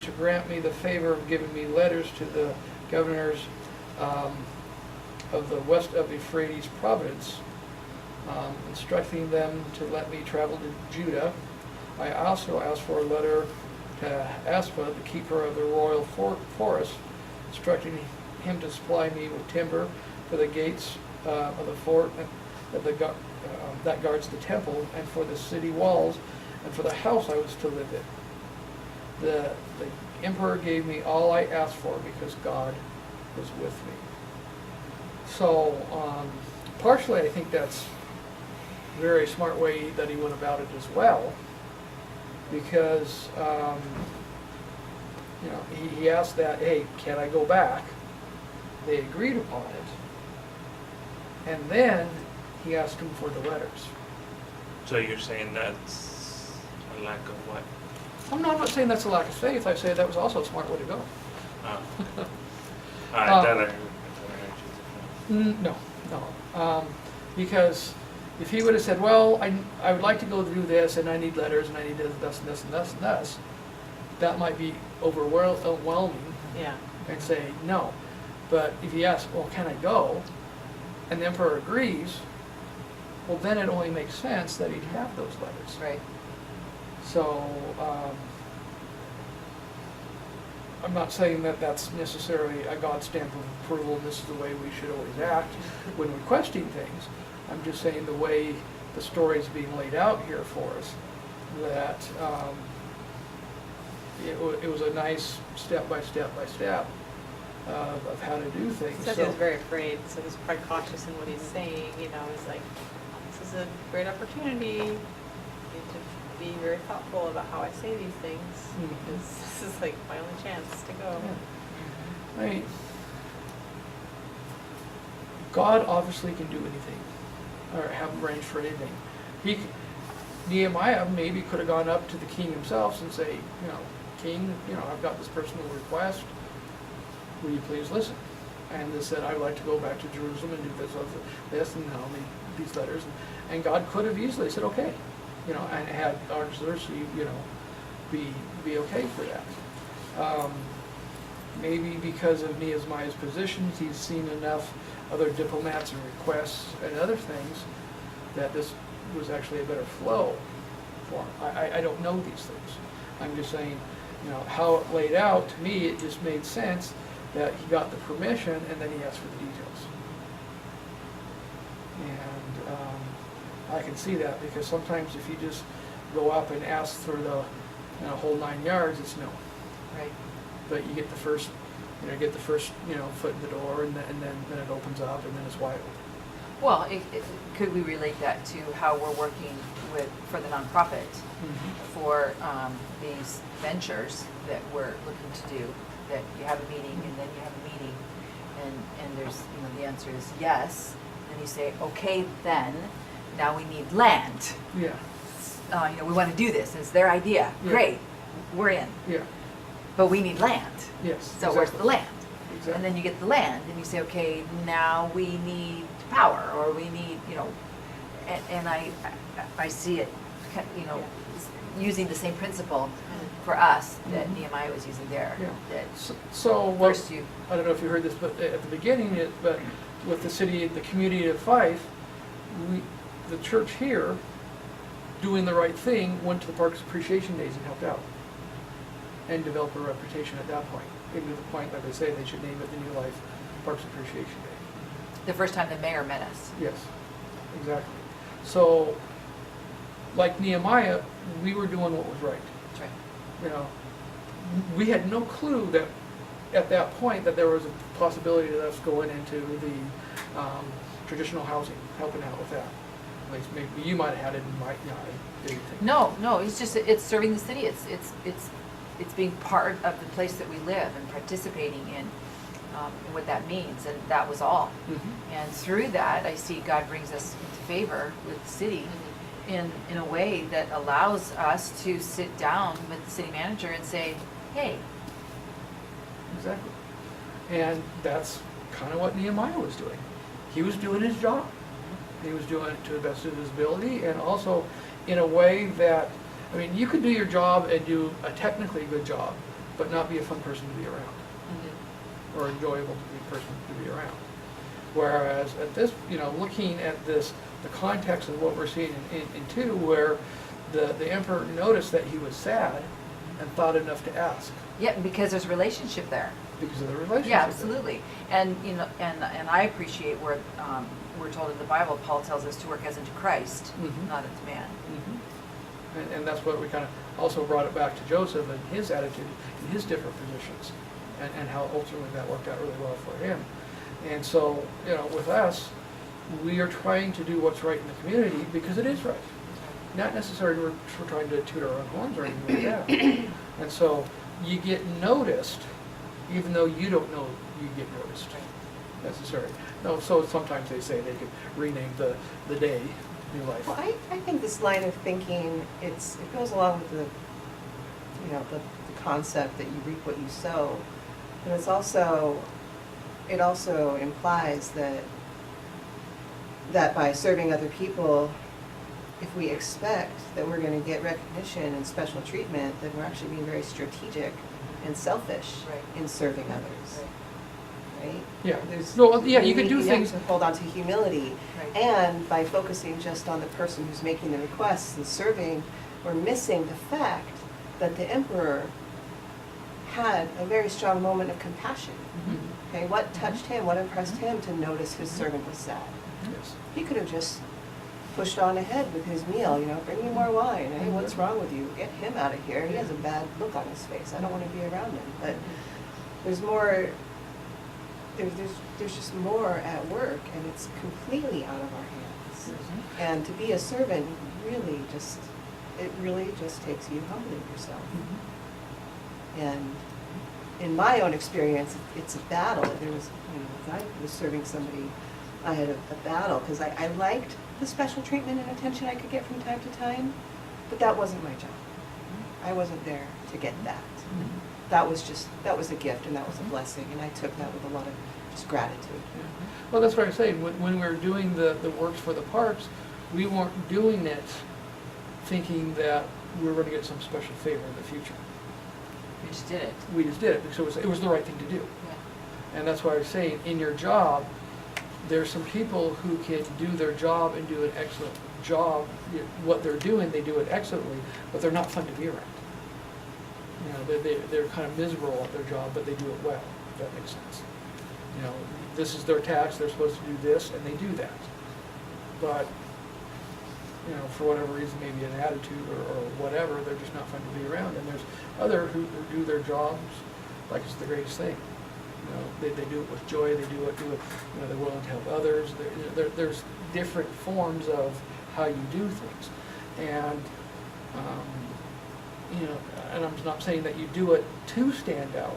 to grant me the favor of giving me letters to the governors of the west of Euphrates province, instructing them to let me travel to Judah. I also asked for a letter to Aspa, the keeper of the royal forest, instructing him to supply me with timber for the gates of the fort that guards the temple, and for the city walls, and for the house I was to live in. The emperor gave me all I asked for because God was with me. So, partially I think that's a very smart way that he went about it as well, because he asked that, hey, can I go back? They agreed upon it, and then he asked him for the letters. So you're saying that's a lack of what? I'm not saying that's a lack of faith. I say that was also a smart way to go. Oh. I thought I heard you. No. Because if he would have said, well, I would like to go do this, and I need letters, and I need this, and this, and this, and this, that might be overwhelming, Yeah. and say no. But if he asks, well, can I go? And the emperor agrees, well, then it only makes sense that he'd have those letters. Right. So, I'm not saying that that's necessarily a God stamp of approval, and this is the way we should always act when requesting things. I'm just saying the way the story is being laid out here for us, that it was a nice step by step of how to do things. He said he was very afraid, so he's probably cautious in what he's saying. He's like, this is a great opportunity. I need to be very thoughtful about how I say these things, because this is like my only chance to go. Yeah. I mean, God obviously can do anything, or have arranged for anything. Nehemiah maybe could have gone up to the king himself and say, King, I've got this personal request. Will you please listen? And they said, I'd like to go back to Jerusalem and do this, and I'll need these letters. And God could have easily said, okay, and had Artaxerxes, be okay for that. Maybe because of Nehemiah's position, he's seen enough other diplomats and requests and other things that this was actually a better flow for him. I don't know these things. I'm just saying, how it laid out, to me, it just made sense that he got the permission and then he asked for the details. And I can see that, because sometimes if you just go up and ask for the whole 9 yards, it's no. Right. But you get the first, foot in the door, and then it opens up, and then it's wide open. Well, could we relate that to how we're working for the nonprofit for these ventures that we're looking to do? That you have a meeting, and then you have a meeting, and there's the answer is yes. Then you say, okay, then now we need land. Yeah. We want to do this. It's their idea. Yeah. Great, we're in. Yeah. But we need land. Yes. So exactly. where's the land? Exactly. And then you get the land, and you say, okay, now we need power, or we need, and I see it, using the same principle for us that Nehemiah was using there. Yeah. That So first I don't know if you heard this, but at the beginning, but with the community of Fife, the church here, doing the right thing, went to the Parks Appreciation Days and helped out, and developed a reputation at that point. Even to the point, like I say, they should name it the New Life Parks Appreciation Day. the first time the mayor met us. Yes, exactly. So, like Nehemiah, we were doing what was right. That's right. We had no clue that at that point that there was a possibility of us going into the traditional housing, helping out with that. At least maybe you might have had it, and I didn't think. No, it's serving the city. It's being part of the place that we live and participating in what that means, and that was all. Mm-hmm. And through that, I see God brings us into favor with the city in a way that allows us to sit down with the city manager and say, hey. Exactly. And that's kind of what Nehemiah was doing. He was doing his job. He was doing it to the best of his ability, and also in a way that, you could do your job and do a technically good job, but not be a fun person to be around, Mhm. or enjoyable to be person to be around. Whereas at this, looking at this, the context of what we're seeing in 2, where the emperor noticed that he was sad and thought enough to ask Yeah, because there's relationship there. because of the relationship. Yeah, absolutely. And, and I appreciate where, we're told in the Bible, Paul tells us to work as unto Christ, Mhm. not as man. And that's what we kind of also brought it back to Joseph and his attitude in his different positions, and how ultimately that worked out really well for him. And so, with us, we are trying to do what's right in the community because it is right. Not necessarily we're trying to toot our own horns or anything like that. And so you get noticed, even though you don't know you get noticed necessarily. No, so sometimes they say they could rename the day New Life. Well, I think this line of thinking, it goes along with the concept that you reap what you sow, but it also implies that by serving other people, if we expect that we're going to get recognition and special treatment, then we're actually being very strategic and selfish Right. in serving others. Right? Yeah. There's, No, yeah, you could do have things. to hold on to humility, Right. and by focusing just on the person who's making the requests and serving, we're missing the fact that the emperor had a very strong moment of compassion. Mhm. Okay, what touched him? What impressed him to notice his servant was sad? Yes. He could have just pushed on ahead with his meal. Bring me more wine. Hey, what's wrong with you? Get him out of here. He has a bad look on his face. I don't want to be around him. But there's more. There's just more at work, and it's completely out of our hands. And to be a servant really just takes you humbling yourself. And in my own experience, it's a battle. There was, as I was serving somebody, I had a battle because I liked the special treatment and attention I could get from time to time, but that wasn't my job. I wasn't there to get that. That was a gift, and that was a blessing, and I took that with a lot of just gratitude. Yeah. Well, that's what I'm saying. When we were doing the works for the parks, we weren't doing it thinking that we were going to get some special favor in the future. We just did it. We just did it because it was the right thing to do. Yeah. And that's why I was saying, in your job, there's some people who can do their job and do an excellent job. What they're doing, they do it excellently, but they're not fun to be around. They're kind of miserable at their job, but they do it well, if that makes sense. This is their task, they're supposed to do this, and they do that. But, for whatever reason, maybe an attitude or whatever, they're just not fun to be around. And there's others who do their jobs like it's the greatest thing. They do it with joy, they do it, they're willing to help others. There's different forms of how you do things. And, and I'm not saying that you do it to stand out.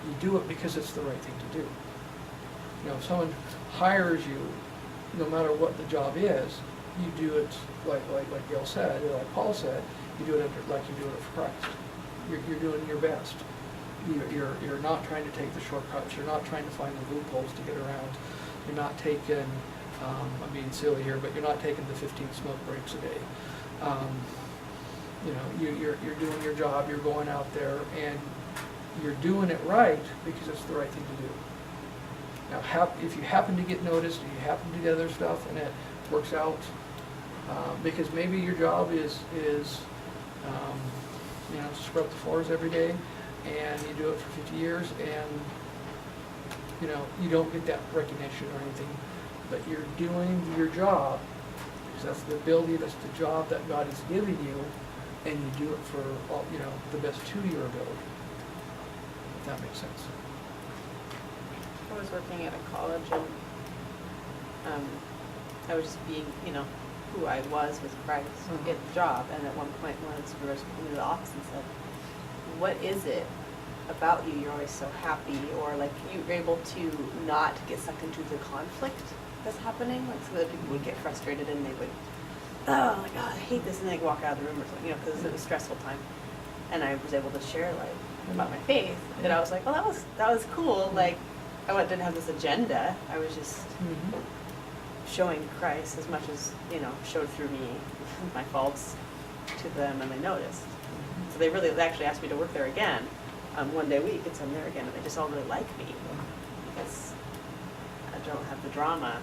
You do it because it's the right thing to do. If someone hires you, no matter what the job is, you do it like Gail said, or like Paul said, you do it like you do it for Christ. You're doing your best. You're not trying to take the shortcuts. You're not trying to find the loopholes to get around. You're not taking, I'm being silly here, but you're not taking the 15 smoke breaks a day. You're doing your job. You're going out there and you're doing it right because it's the right thing to do. Now, if you happen to get noticed, and you happen to do other stuff, and it works out, because maybe your job is to scrub the floors every day, and you do it for 50 years, and you don't get that recognition or anything, but you're doing your job because that's the ability, that's the job that God has given you, and you do it for all, the best to your ability. If that makes sense. I was working at a college, and I was just being, who I was with Christ Mhm. in the job. And at one point, one of the supervisors pulled me to the office and said, "What is it about you? You're always so happy, or like you're able to not get sucked into the conflict that's happening." Like, so that people would get frustrated and they would, "Oh my God, I hate this," and they'd walk out of the room or something, because it was a stressful time. And I was able to share about my faith, and I was like, "Well, that was cool." Like, I didn't have this agenda. I was just showing Christ as much as, showed through me my faults to them, and they noticed. So they actually asked me to work there again, one day a week, it's I'm there again, and they just all really like me because I don't have the drama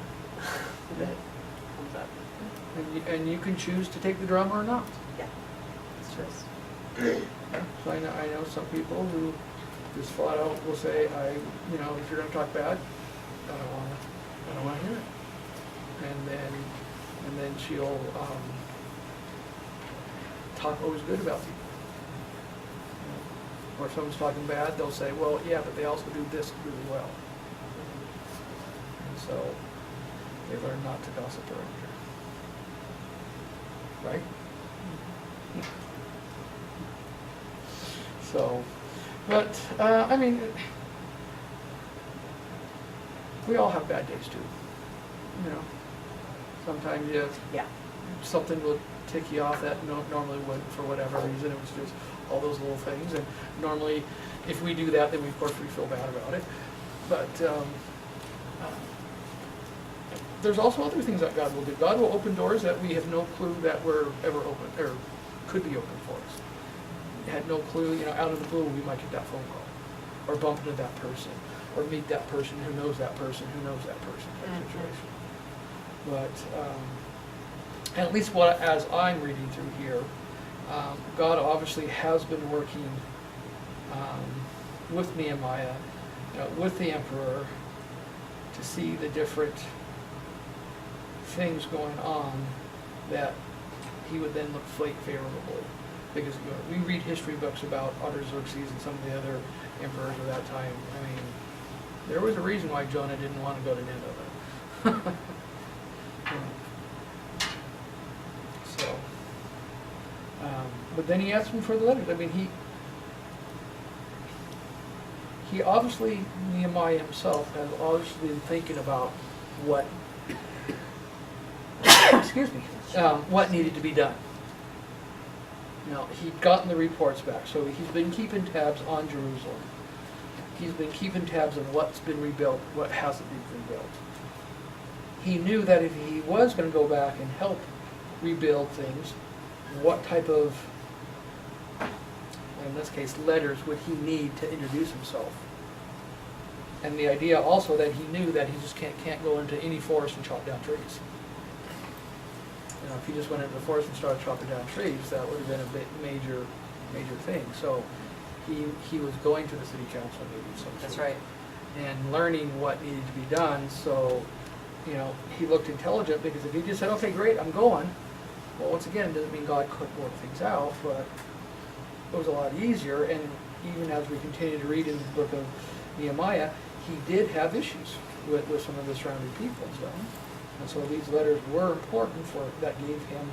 that comes up. And you can choose to take the drama or not. Yeah, it's just. Yeah, so I know some people who just flat out will say, if you're gonna talk bad, I don't wanna hear it. And then she'll, talk always good about people. Or if someone's talking bad, they'll say, well, yeah, but they also do this really well. And so they learn not to gossip around her. Right? So, but, we all have bad days too. Sometimes Yeah. something will tick you off that normally wouldn't for whatever reason. It was just all those little things. And normally, if we do that, then of course we feel bad about it. But there's also other things that God will do. God will open doors that we have no clue that were ever open or could be open for us. Had no clue, out of the blue we might get that phone call, or bump into that person, or meet that person who knows that person who knows that person type situation. But at least as I'm reading through here, God obviously has been working with Nehemiah, with the emperor, to see the different things going on that he would then look favorably. Because we read history books about Artaxerxes and some of the other emperors of that time. There was a reason why Jonah didn't want to go to Nineveh. So, but then he asked him for the letters. He obviously, Nehemiah himself, has obviously been thinking about what, excuse me, what needed to be done. He'd gotten the reports back, so he's been keeping tabs on Jerusalem. He's been keeping tabs on what's been rebuilt, what hasn't been rebuilt. He knew that if he was going to go back and help rebuild things, what type of, in this case, letters would he need to introduce himself. And the idea also that he knew that he just can't go into any forest and chop down trees. If he just went into the forest and started chopping down trees, that would have been a bit major thing. So he was going to the city council meeting. That's right. And learning what needed to be done. So, he looked intelligent, because if he just said, okay, great, I'm going. Well, once again, it doesn't mean God couldn't work things out, but it was a lot easier. And even as we continue to read in the book of Nehemiah, he did have issues with some of the surrounding people. And so these letters were important that gave him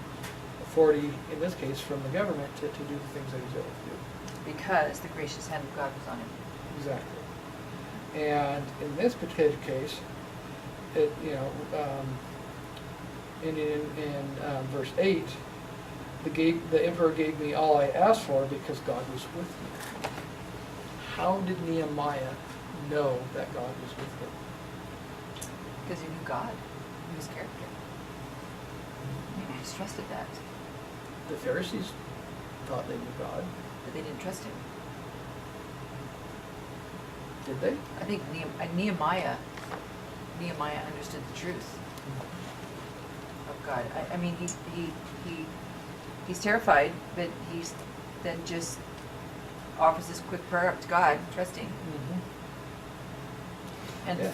authority, in this case, from the government to do the things that he's able to do. Because the gracious hand of God was on him. Exactly. And in this particular case, in verse 8, the emperor gave me all I asked for because God was with me. How did Nehemiah know that God was with him? Because he knew God, knew his character. Maybe he just trusted that. The Pharisees thought they knew God. But they didn't trust him. Did they? I think Nehemiah understood the truth of God. He's terrified, but he's then just offers this quick prayer up to God, trusting. Mm-hmm. And Yeah.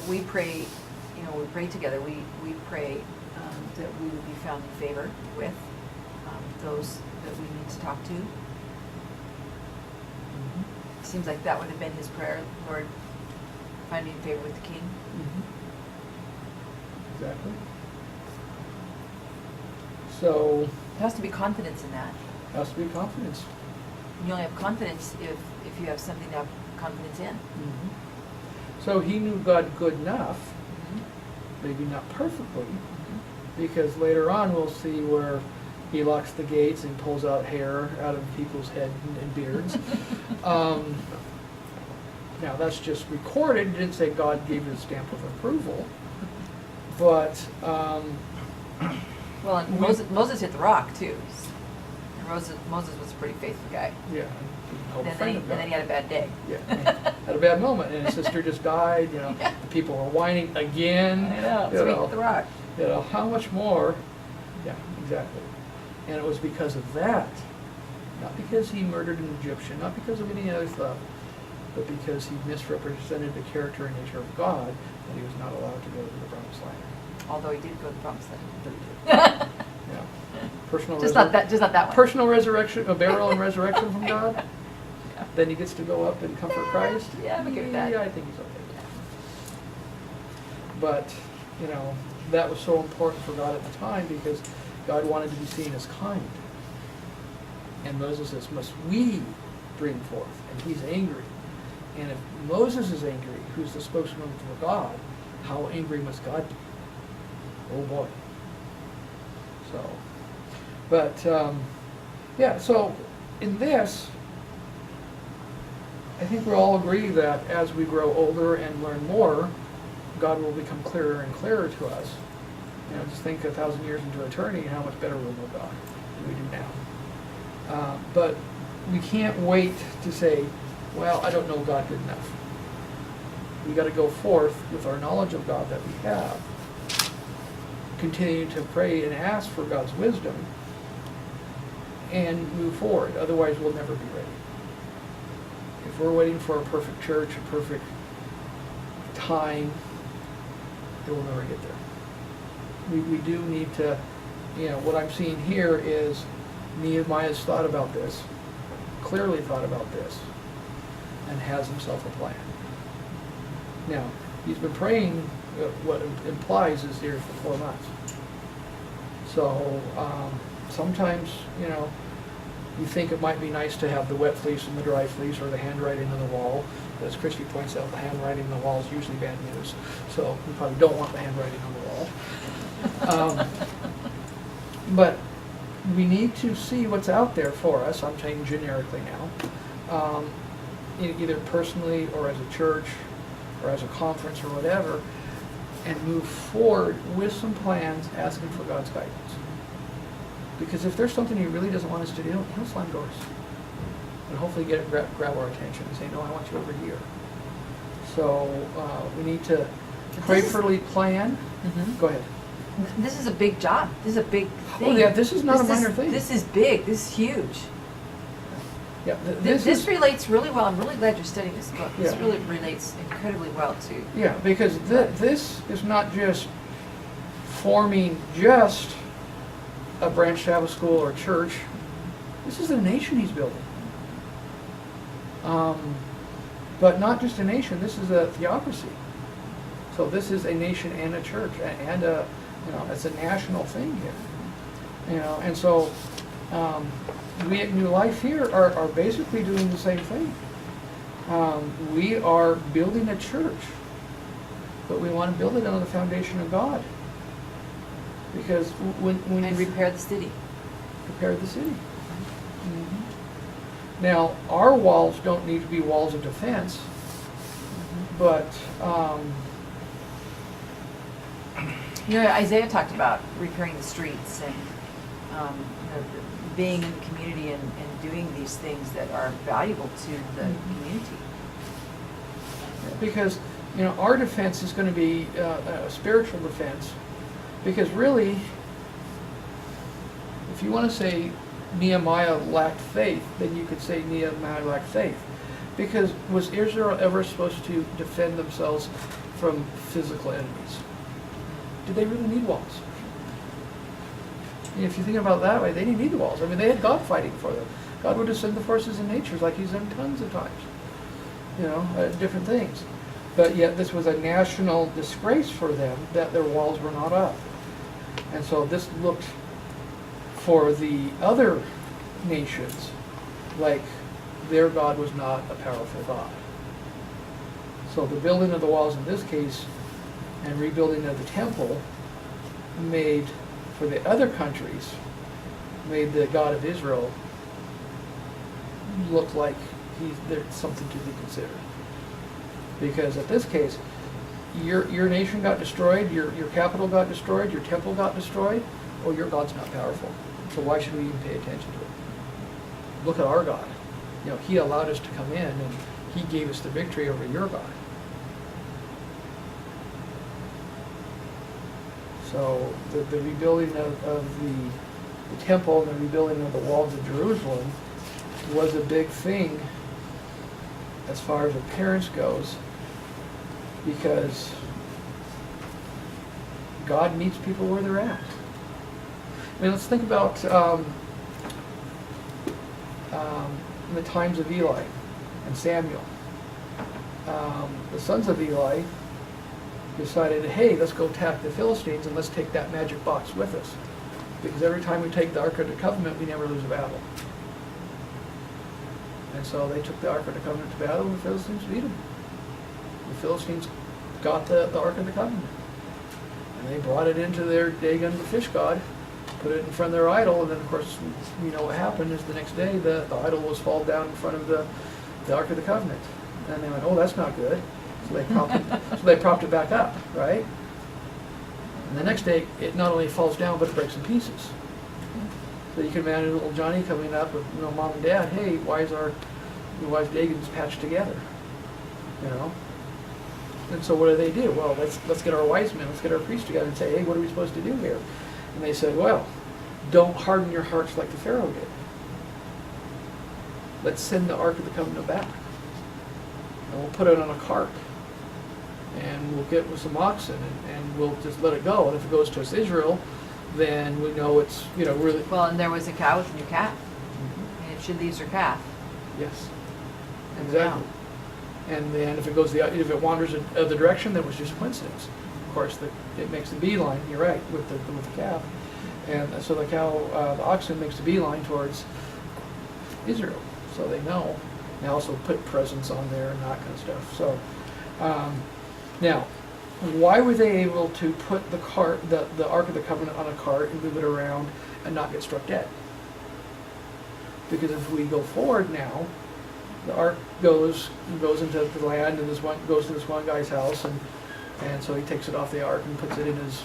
we pray. We pray together. We pray that we would be found in favor with those that we need to talk to. Mm-hmm. Seems like that would have been his prayer, Lord, find me in favor with the king. Mm-hmm. Exactly. So, There has to be confidence in that. has to be confidence. And you only have confidence if you have something to have confidence in. Mm-hmm. So he knew God good enough, maybe not perfectly, because later on we'll see where he locks the gates and pulls out hair out of people's head and beards. Now that's just recorded. It didn't say God gave it a stamp of approval, but Well, and Moses hit the rock too. Moses was a pretty faithful guy. Yeah. and he called a friend of And then he God. had a bad day. Yeah, had a bad moment, and his sister just died, Yeah. the people were whining again. I know, you so he know. hit the rock. How much more? Yeah, exactly. And it was because of that, not because he murdered an Egyptian, not because of any other stuff, but because he misrepresented the character and nature of God, that he was not allowed to go to the promised land. Although he did go to the promised But land. he did. Yeah. Personal Just not that one. Personal resurrection, a burial and resurrection from God. Yeah. Then he gets to go up and comfort Christ. Yeah, I'm okay with that. Yeah, I think he's okay. But, that was so important for God at the time because God wanted to be seen as kind. And Moses says, must we bring forth? And he's angry. And if Moses is angry, who's the spokesman for God, how angry must God be? Oh boy. So, but, so in this, I think we all agree that as we grow older and learn more, God will become clearer and clearer to us. Just think 1,000 years into eternity, how much better we'll know God than we do now. But we can't wait to say, well, I don't know God good enough. We got to go forth with our knowledge of God that we have, continue to pray and ask for God's wisdom, and move forward. Otherwise, we'll never be ready. If we're waiting for a perfect church, a perfect time, it will never get there. We do need to, what I'm seeing here is Nehemiah's thought about this, clearly thought about this, and has himself a plan. Now, he's been praying, what it implies is here for 4 months. So, sometimes, you think it might be nice to have the wet fleece and the dry fleece or the handwriting on the wall. But as Christy points out, the handwriting on the wall is usually bad news. So you probably don't want the handwriting on the wall. But we need to see what's out there for us. I'm saying generically now. Either personally or as a church or as a conference or whatever, and move forward with some plans asking for God's guidance. Because if there's something he really doesn't want us to do, he'll slam doors. And hopefully grab our attention and say, no, I want you over here. So we need to prayerfully plan. Mhm. Go ahead. This is a big job. This is a big thing. Oh yeah, this is not a minor thing. This is big. This is huge. Yeah, This relates really well. I'm really glad you're studying this book. This Yeah. really relates incredibly well to. Yeah, because this is not just forming just a branch Sabbath school or church. This is a nation he's building. But not just a nation, this is a theocracy. So this is a nation and a church and it's a national thing here. And so we at New Life here are basically doing the same thing. We are building a church, but we want to build it on the foundation of God. Because when And you repair the city. prepare the city. Now, our walls don't need to be walls of defense, but Isaiah talked about repairing the streets and being in the community and doing these things that are valuable to the community. because our defense is going to be a spiritual defense. Because really, if you want to say Nehemiah lacked faith, then you could say Nehemiah lacked faith. Because was Israel ever supposed to defend themselves from physical enemies? Did they really need walls? If you think about it that way, they didn't need the walls. I mean, they had God fighting for them. God would have sent the forces of nature like he's done tons of times. Different things. But yet this was a national disgrace for them that their walls were not up. And so this looked for the other nations like their God was not a powerful God. So the building of the walls in this case and rebuilding of the temple made, for the other countries, made the God of Israel look like there's something to be considered. Because in this case, your nation got destroyed, your capital got destroyed, your temple got destroyed, or your God's not powerful. So why should we even pay attention to it? look at our God. You know, he allowed us to come in, and he gave us the victory over your God. So the rebuilding of the temple and the rebuilding of the walls of Jerusalem was a big thing as far as appearance goes, because God meets people where they're at. I mean, let's think about in the times of Eli and Samuel. The sons of Eli decided, hey, let's go attack the Philistines and let's take that magic box with us. Because every time we take the Ark of the Covenant, we never lose a battle. And so they took the Ark of the Covenant to battle, and the Philistines beat them. The Philistines got the Ark of the Covenant. And they brought it into their Dagon, the fish god, put it in front of their idol, and then of course, you know what happened is the next day the idol was fall down in front of the Ark of the Covenant. And they went, oh, that's not good. So they propped it back up, right? And the next day, it not only falls down, but it breaks in pieces. So you can imagine little Johnny coming up with, you know, mom and dad, hey, why is Dagon's patched together? You know? And so what do? Well, let's get our wise men, let's get our priests together and say, hey, what are we supposed to do here? And they said, well, don't harden your hearts like the Pharaoh did. Let's send the Ark of the Covenant back. And we'll put it on a cart. And we'll get with some oxen, and we'll just let it go. And if it goes to Israel, then we know it's, you know, really... Well, and there was a cow with a new calf. And it should leave her calf. Yes. And Exactly. And then if it wanders in other direction, then it was just a coincidence. Of course, it makes the beeline, you're right, with the calf. And so the oxen makes the beeline towards Israel. So they know. They also put presents on there and that kind of stuff. So, now, why were they able to put the Ark of the Covenant on a cart and move it around and not get struck dead? Because if we go forward now, the Ark goes into the land, and goes to this one guy's house, and so he takes it off the Ark and puts it in his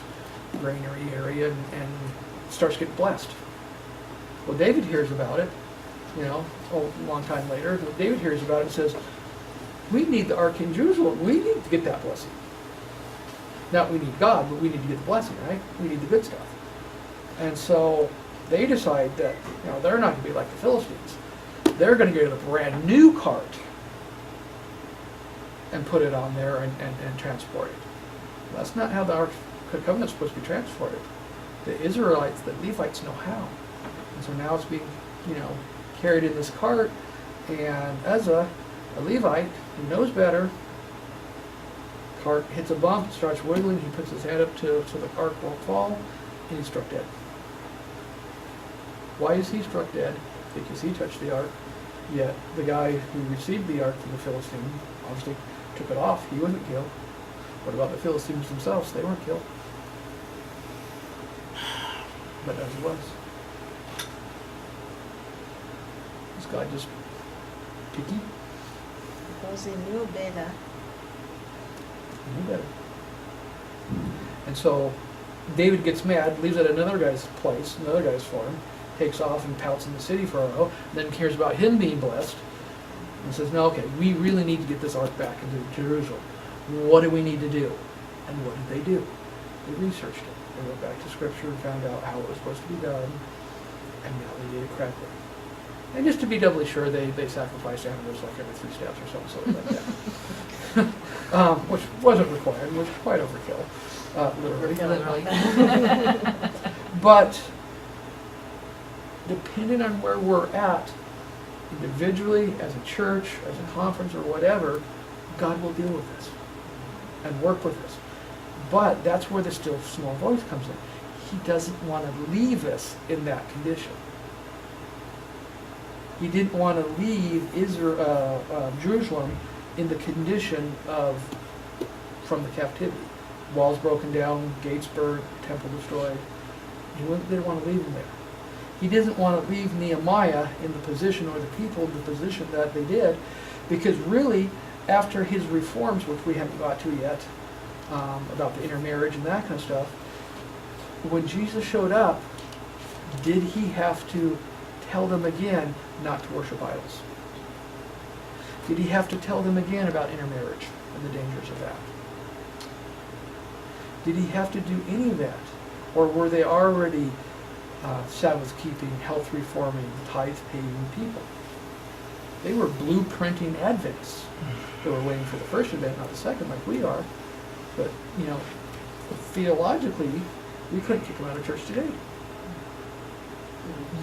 granary area and starts getting blessed. Well, David hears about it, you know, a long time later. David hears about it and says, we need the Ark in Jerusalem. We need to get that blessing. Not we need God, but we need to get the blessing, right? We need the good stuff. And so they decide that, you know, they're not going to be like the Philistines. They're going to get a brand new cart and put it on there and transport it. That's not how the Ark of the Covenant is supposed to be transported. The Israelites, the Levites know how. And so now it's being, you know, carried in this cart, and Uzzah, a Levite who knows better, cart hits a bump, starts wiggling, he puts his hand up so the cart won't fall, and he's struck dead. Why is he struck dead? Because he touched the Ark, yet the guy who received the Ark from the Philistine obviously took it off. He wasn't killed. What about the Philistines themselves? They weren't killed. But as it was. This guy just picky. Because he knew better. He knew better. And so David gets mad, leaves at another guy's place, another guy's farm, takes off and pouts in the city for a while, then cares about him being blessed, and says, no, okay, we really need to get this ark back into Jerusalem. What do we need to do? And what did they do? They researched it. They went back to Scripture and found out how it was supposed to be done, and now they did it correctly. And just to be doubly sure, they sacrificed animals like every 3 steps or something like that. Which wasn't required, which was quite overkill, literally. But depending on where we're at, individually, as a church, as a conference, or whatever, God will deal with this and work with us. But that's where the still small voice comes in. He doesn't want to leave us in that condition. He didn't want to leave Jerusalem in the condition from the captivity. Walls broken down, gates burned, temple destroyed. He didn't want to leave him there. He doesn't want to leave Nehemiah in the position, or the people in the position that they did, because really, after his reforms, which we haven't got to yet, about the intermarriage and that kind of stuff, when Jesus showed up, did he have to tell them again not to worship idols? Did he have to tell them again about intermarriage and the dangers of that? Did he have to do any of that? Or were they already Sabbath-keeping, health-reforming, tithe-paying people? They were blueprinting Adventists. They were waiting for the first event, not the second, like we are. But, you know, theologically, we couldn't kick them out of church today.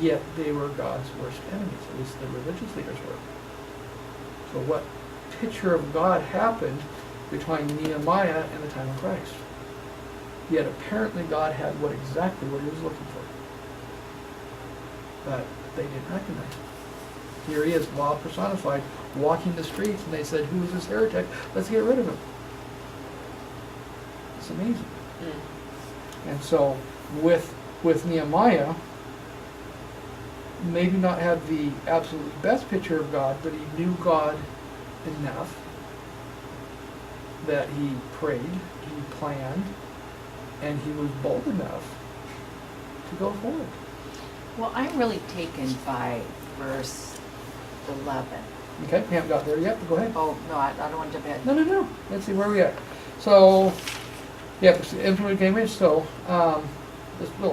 Yet they were God's worst enemies, at least the religious leaders were. So what picture of God happened between Nehemiah and the time of Christ? Yet apparently God had exactly what he was looking for. But they didn't recognize it. Here he is, law personified, walking the streets, and they said, "Who is this heretic? Let's get rid of him." It's amazing. And so with Nehemiah, maybe not have the absolute best picture of God, but he knew God enough that he prayed, he planned, and he was bold enough to go forward. Well, I'm really taken by verse 11. Okay, we haven't got there yet, but go ahead. Oh, no, I don't want to jump ahead. No. Let's see, where are we at? So, yeah, the emperor came in, so I'll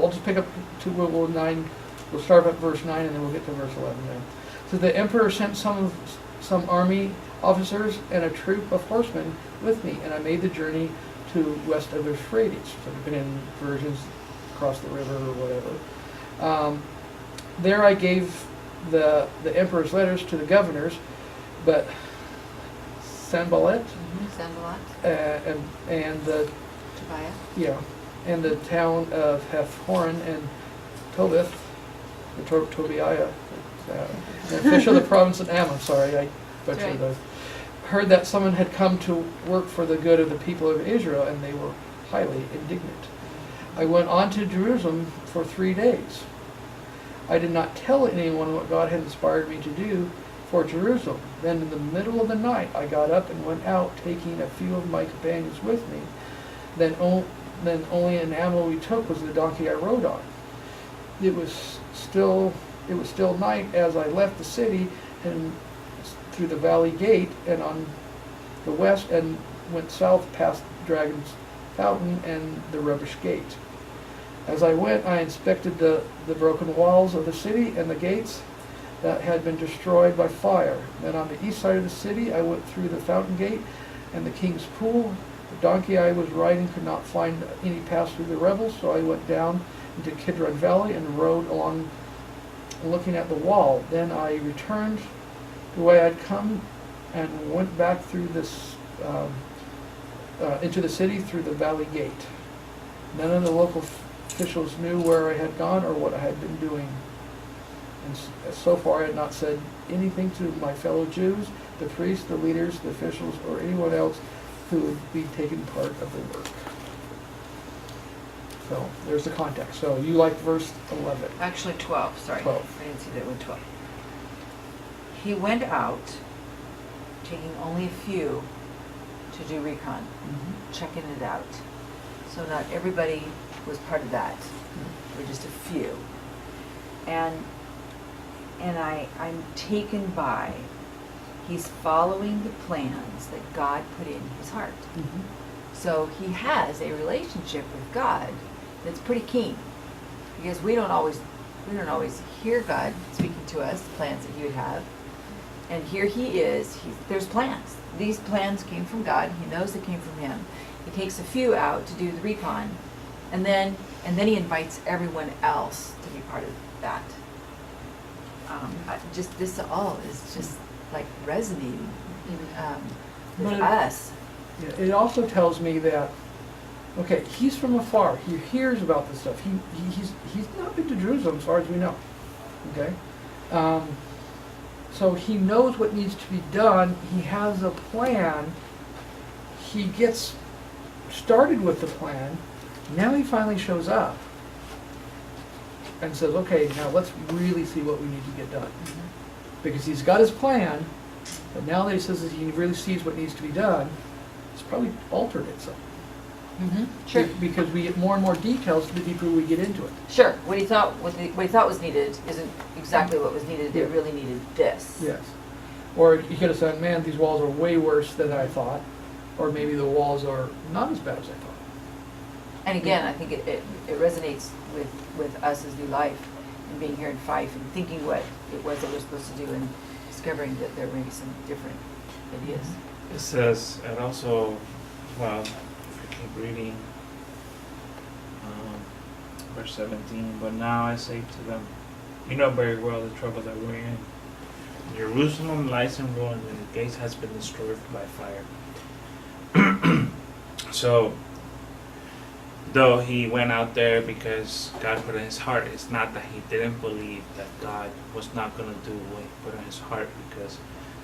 just pick up to 9. We'll start at verse 9 and then we'll get to verse 11 then. So the emperor sent some army officers and a troop of horsemen with me, and I made the journey to west of the Euphrates. So depending on versions, across the river or whatever. There I gave the emperor's letters to the governors, but Sanballat Sanballat, and the Tobiah. and the town of Hethhoron and Tobith, Tobiah, an official of the province of Ammon. Sorry, I butchered Right. those. Heard that someone had come to work for the good of the people of Israel, and they were highly indignant. I went on to Jerusalem for 3 days. I did not tell anyone what God had inspired me to do for Jerusalem. Then in the middle of the night I got up and went out, taking a few of my companions with me. Then only an animal we took was the donkey I rode on. It was still night as I left the city and through the valley gate and on the west and went south past Dragon's Fountain and the rubbish gate. As I went, I inspected the broken walls of the city and the gates that had been destroyed by fire. Then on the east side of the city, I went through the fountain gate and the king's pool. The donkey I was riding could not find any path through the rebels, so I went down into Kidron Valley and rode along looking at the wall. Then I returned the way I'd come and went back through this into the city through the valley gate. None of the local officials knew where I had gone or what I had been doing. And so far I had not said anything to my fellow Jews, the priests, the leaders, the officials, or anyone else who would be taking part of the work. So there's the context. So you like verse 11. Actually 12, sorry. 12. I didn't see that one, 12. He went out, taking only a few to do recon, checking it out. So not everybody was part of that. There were just a few. And I'm taken by, he's following the plans that God put in his heart. So he has a relationship with God that's pretty keen, because we don't always hear God speaking to us, the plans that he would have. And here he is, there's plans. These plans came from God, he knows they came from him. He takes a few out to do the recon, and then he invites everyone else to be part of that. Just this all is just like resonating with But it- us. Yeah, it also tells me that, okay, he's from afar. He hears about this stuff. He's not been to Jerusalem as far as we know. Okay? So he knows what needs to be done. He has a plan. He gets started with the plan. Now he finally shows up and says, okay, now let's really see what we need to get done. Because he's got his plan, but now that he says that he really sees what needs to be done, it's probably altered it some. Sure. Because we get more and more details the deeper we get into it. Sure, what he thought was needed isn't exactly what was needed, it really needed this. Yes. Or he could have said, man, these walls are way worse than I thought. Or maybe the walls are not as bad as I thought. And again, I think it resonates with us as New Life and being here in Fife and thinking what it was that we're supposed to do and discovering that there may be some different ideas. It says, and also, well, if you keep reading, verse 17, but now I say to them, you know very well the trouble that we're in. Jerusalem lies in ruins and the gates has been destroyed by fire. So, though he went out there because God put in his heart, it's not that he didn't believe that God was not going to do what he put in his heart, because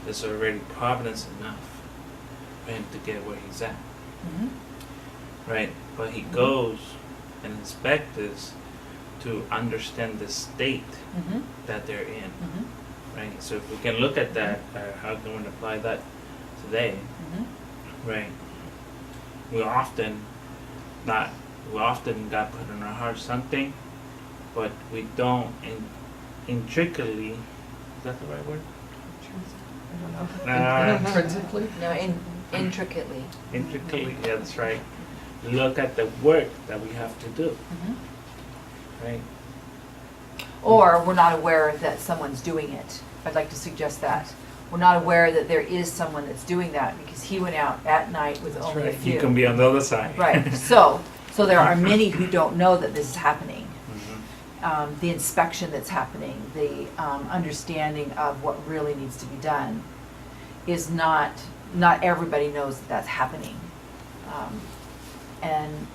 there's already providence enough for him to get where he's at. Right? But he goes and inspects this to understand the state that they're in. Right? So if we can look at that, how can we apply that today? Right? We often God put in our hearts something, but we don't intricately, is that the right word? Intrinsically? No, intricately. Intricately, yeah, that's right. Look at the work that we have to do. Right? Or we're not aware that someone's doing it. I'd like to suggest that. We're not aware that there is someone that's doing that because he went out at night with only a few. You can be on the other side. Right. So there are many who don't know that this is happening. The inspection that's happening, the understanding of what really needs to be done is not everybody knows that that's happening. And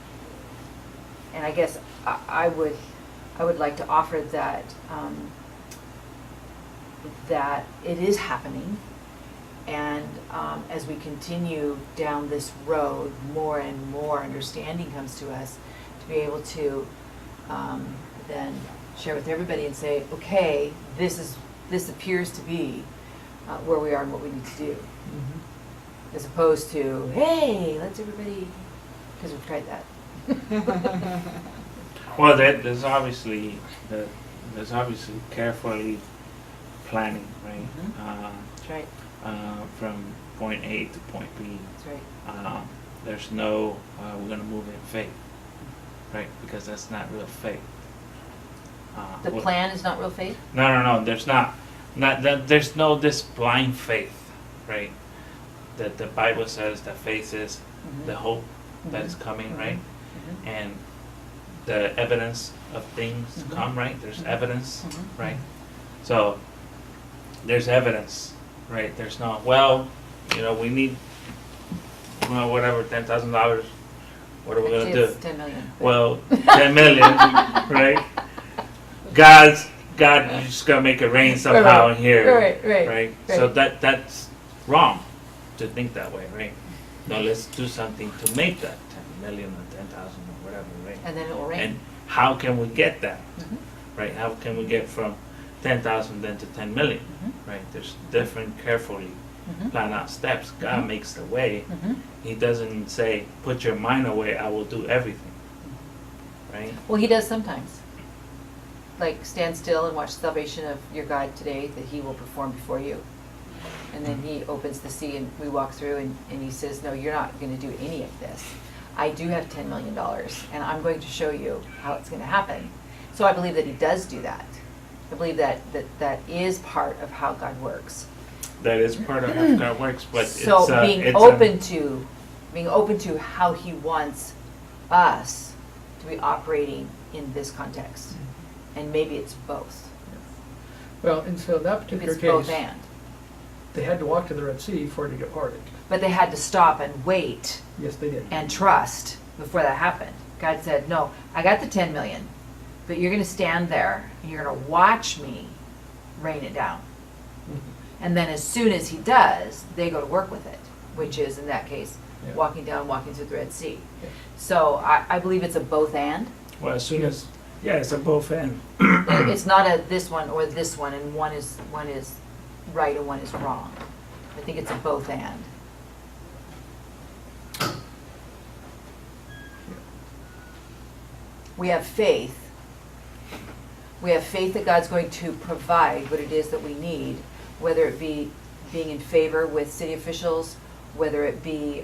I guess I would like to offer that that it is happening, and as we continue down this road, more and more understanding comes to us to be able to then share with everybody and say, okay, this appears to be where we are and what we need to do, as opposed to, hey, let's everybody, because we've tried that. Well, there's obviously carefully planning, right? That's right. From point A to point B. That's right. There's no we're gonna move in faith, right? Because that's not real faith. The plan is not real faith? No. There's not. There's no this blind faith, right? That the Bible says that faith is the hope that is coming, right? And the evidence of things to come, right? There's evidence, right? So there's evidence, right? There's not, well, we need, whatever, $10,000. What are we going to do? It's 10 million. Well, 10 million, right? God's just going to make it rain somehow in here. Right. So that's wrong to think that way, right? No, let's do something to make that 10 million or 10,000 or whatever, right? And then it will rain. And how can we get that, right? How can we get from 10,000 then to 10 million, right? There's different carefully planned out steps. God makes the way. He doesn't say, put your mind away, I will do everything, right? Well, he does sometimes. Like, stand still and watch the salvation of your God today, that he will perform before you. And then he opens the sea and we walk through and he says, no, you're not going to do any of this. I do have $10 million and I'm going to show you how it's going to happen. So I believe that he does do that. I believe that is part of how God works. That is part of how God works, but so being open to how he wants us to be operating in this context. And maybe it's both. Well, and so in that Maybe particular it's both case, and. they had to walk to the Red Sea for it to get parted. But they had to stop and wait Yes, they did. and trust before that happened. God said, no, I got the 10 million, but you're going to stand there and you're going to watch me rain it down. And then as soon as he does, they go to work with it, which is, in that case, walking through the Red Sea. Yeah. So I believe it's a both and. Well, as soon as, it's a both and. It's not a this one or this one, and one is right and one is wrong. I think it's a both and. we have faith. We have faith that God's going to provide what it is that we need, whether it be being in favor with city officials, whether it be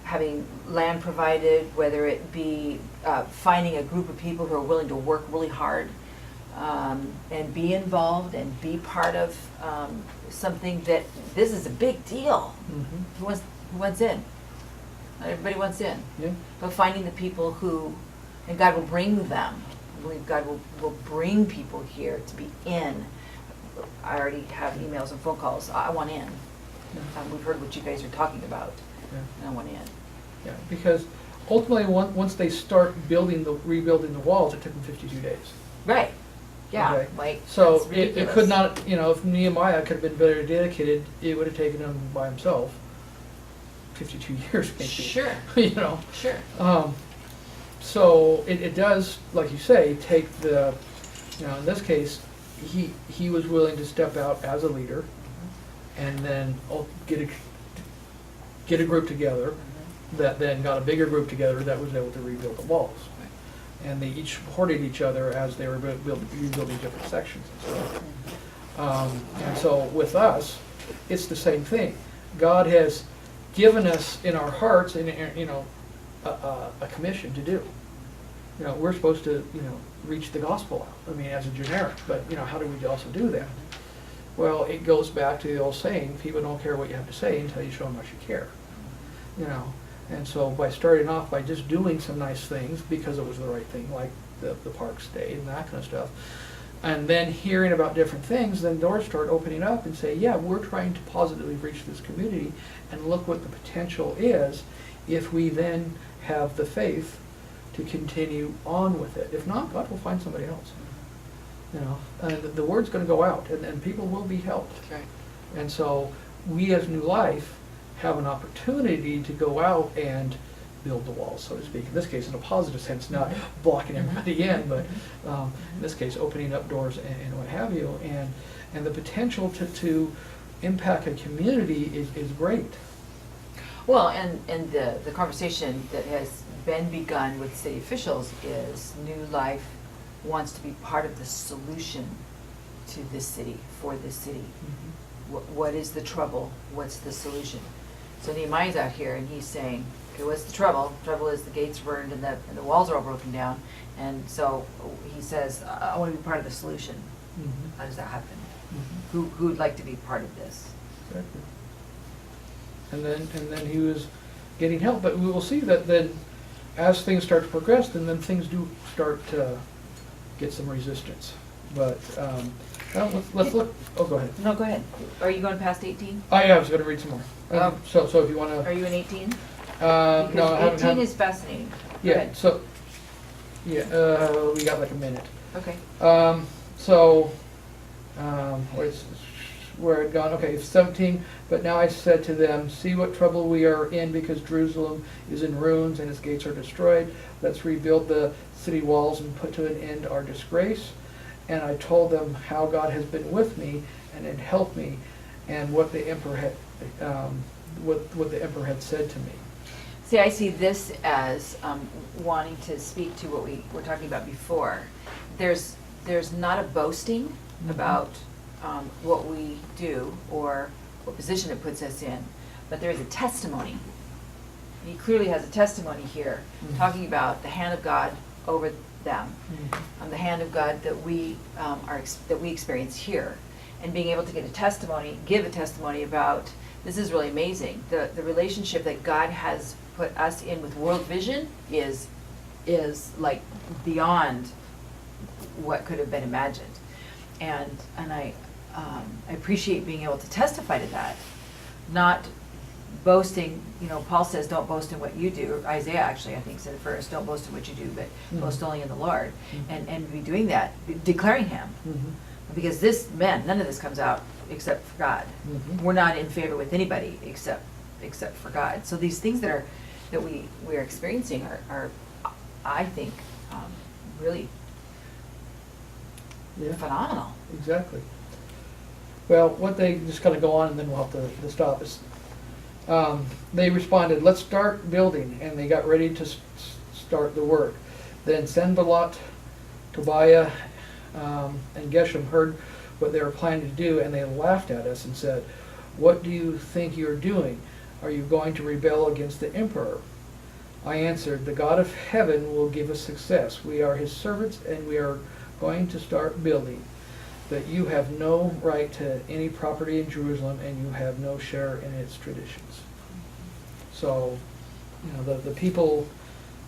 having land provided, whether it be finding a group of people who are willing to work really hard and be involved and be part of something that this is a big deal. Mm-hmm. Who wants in? Not everybody wants in. Yeah. But finding the people who, and God will bring them. I believe God will bring people here to be in. I already have emails and phone calls. I want in. We've heard what you guys are talking about. Yeah. And I want in. Yeah, because ultimately, once they start rebuilding the walls, it took them 52 days. Right. Yeah. Okay. Like, So that's it ridiculous. could not, if Nehemiah could have been better dedicated, it would have taken him by himself 52 years, maybe. Sure. Sure. So it does, like you say, take the, in this case, he was willing to step out as a leader and then get a group together that then got a bigger group together that was able to rebuild the walls. And they each supported each other as they were rebuilding different sections and stuff. And so with us, it's the same thing. God has given us in our hearts, a commission to do. We're supposed to, reach the gospel out. I mean, as a generic, but how do we also do that? Well, it goes back to the old saying: people don't care what you have to say until you show them how much you care. And so by starting off by just doing some nice things because it was the right thing, like the parks day and that kind of stuff, and then hearing about different things, then doors start opening up and say, yeah, we're trying to positively reach this community, and look what the potential is if we then have the faith to continue on with it. If not, God will find somebody else. And the word's going to go out, and people will be helped. Right. And so we as New Life have an opportunity to go out and build the walls, so to speak. In this case, in a positive sense, not blocking everybody in, but in this case, opening up doors and what have you. And the potential to impact a community is great. Well, and the conversation that has been begun with city officials is New Life wants to be part of the solution to this city, for this city. What is the trouble? What's the solution? So Nehemiah's out here and he's saying, okay, what's the trouble? The trouble is the gates burned and the walls are all broken down. And so he says, I want to be part of the solution. How does that happen? Who would like to be part of this? Exactly. And then he was getting help, but we will see that then as things start to progress, then things do start to get some resistance. But let's look. Oh, go ahead. No, go ahead. Are you going past 18? I was going to read some more. So if you want to. Are you in 18? No, I haven't. 18 is fascinating. Go Yeah. ahead. So. Yeah. We got like a minute. Okay. Where it gone? Okay, 17. But now I said to them, see what trouble we are in, because Jerusalem is in ruins and its gates are destroyed. Let's rebuild the city walls and put to an end our disgrace. And I told them how God has been with me and had helped me, and what the emperor had what the emperor had said to me. See, I see this as wanting to speak to what we were talking about before. There's not a boasting about what we do or what position it puts us in, but there is a testimony. He clearly has a testimony here, talking about the hand of God over them, the hand of God that we experience here, and being able to give a testimony about this is really amazing. The relationship that God has put us in with World Vision is like beyond what could have been imagined, and I appreciate being able to testify to that, not boasting. Paul says, don't boast in what you do. Or Isaiah actually, I think, said it first, don't boast in what you do, but boast only in the Lord. And be doing that, declaring him. Because none of this comes out except for God. We're not in favor with anybody except for God. So these things that we're experiencing are I think, really phenomenal. Exactly. Well, what they just kind of go on, and then we'll have to stop. Is they responded, let's start building, and they got ready to start the work. Then Sanballat, Tobiah, and Geshem heard what they were planning to do, and they laughed at us and said, "What do you think you are doing? Are you going to rebel against the emperor?" I answered, "The God of heaven will give us success. We are his servants, and we are going to start building. But you have no right to any property in Jerusalem, and you have no share in its traditions." So, the people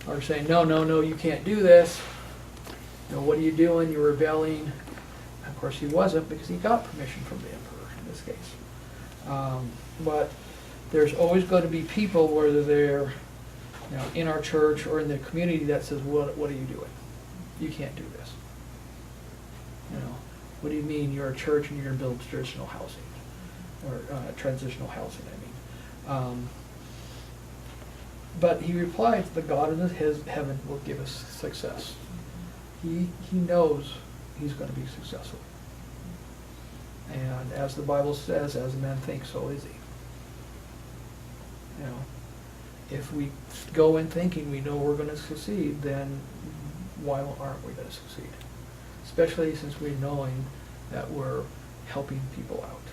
are saying, no, you can't do this. What are you doing? You're rebelling. Of course, he wasn't, because he got permission from the emperor in this case. But there's always going to be people, whether they're in our church or in the community, that says, what are you doing? You can't do this. What do you mean you're a church and you're going to build traditional housing? Or transitional housing, I mean. But he replied, "The God of his heaven will give us success." He knows he's going to be successful. And as the Bible says, as a man thinks, so is he. If we go in thinking we know we're going to succeed, then why aren't we going to succeed? Especially since we're knowing that we're helping people out.